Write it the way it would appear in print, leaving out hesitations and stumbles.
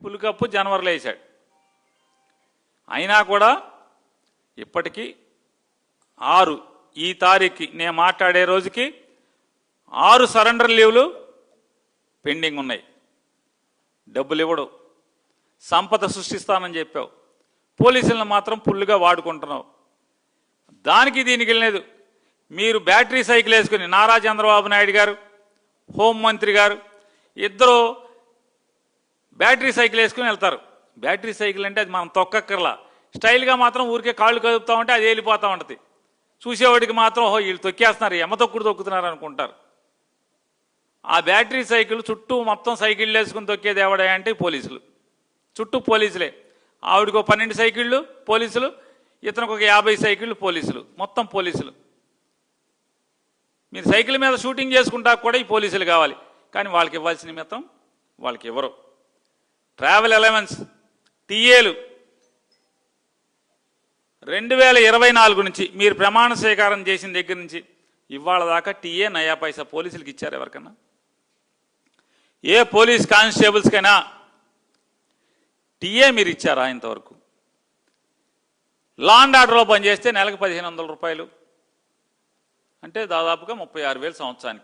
పులికప్పు జనవరిలో వేశాడు. అయినా కూడా ఇప్పటికీ 6 ఈ తారీఖుకి నేను మాట్లాడే రోజుకి 6 సరెండర్ లీవ్లు పెండింగ్ ఉన్నాయి. డబ్బులు ఇవ్వడు, సంపద సృష్టిస్తానని చెప్పావు, పోలీసులను మాత్రం ఫుల్గా వాడుకుంటున్నావు. దానికి దీనికి వెళ్ళలేదు. మీరు బ్యాటరీ సైకిల్ వేసుకుని నారా చంద్రబాబు నాయుడు గారు, హోంమంత్రి గారు ఇద్దరు బ్యాటరీ సైకిల్ వేసుకుని వెళ్తారు. బ్యాటరీ సైకిల్ అంటే అది మనం తొక్కక్కర్లా, స్టైల్గా మాత్రం ఊరికే కాళ్ళు కదుపుతా ఉంటే అది వెళ్ళిపోతూ ఉంటుంది. చూసేవాడికి మాత్రం ఓహో వీళ్ళు తొక్కేస్తున్నారు, ఎమ్మ తొక్కుడు తొక్కుతున్నారు అనుకుంటారు. ఆ బ్యాటరీ సైకిల్ చుట్టూ మొత్తం సైకిళ్ళు వేసుకుని తొక్కేది ఎవడా అంటే పోలీసులు, చుట్టూ పోలీసులే. ఆవిడకు 12 సైకిళ్ళు పోలీసులు, ఇతనికి ఒక 50 సైకిళ్ళు పోలీసులు, మొత్తం పోలీసులు. మీరు సైకిల్ మీద షూటింగ్ చేసుకుంటా కూడా ఈ పోలీసులు కావాలి, కానీ వాళ్ళకి ఇవ్వాల్సిన నిమిత్తం వాళ్ళకి ఇవ్వరు. ట్రావెల్ అలవెన్స్ టీఏలు 2024 నుంచి మీరు ప్రమాణ స్వీకారం చేసిన దగ్గర నుంచి ఇవాళ దాకా టీఏ నయా పైసా పోలీసులకు ఇచ్చారు ఎవరికన్నా? ఏ పోలీస్ కానిస్టేబుల్స్కైనా టీఏ మీరు ఇచ్చారా ఇంతవరకు? లా అండ్ ఆర్డర్లో పనిచేస్తే నెలకు 1500 రూపాయలు అంటే దాదాపుగా 36,000 సంవత్సరానికి.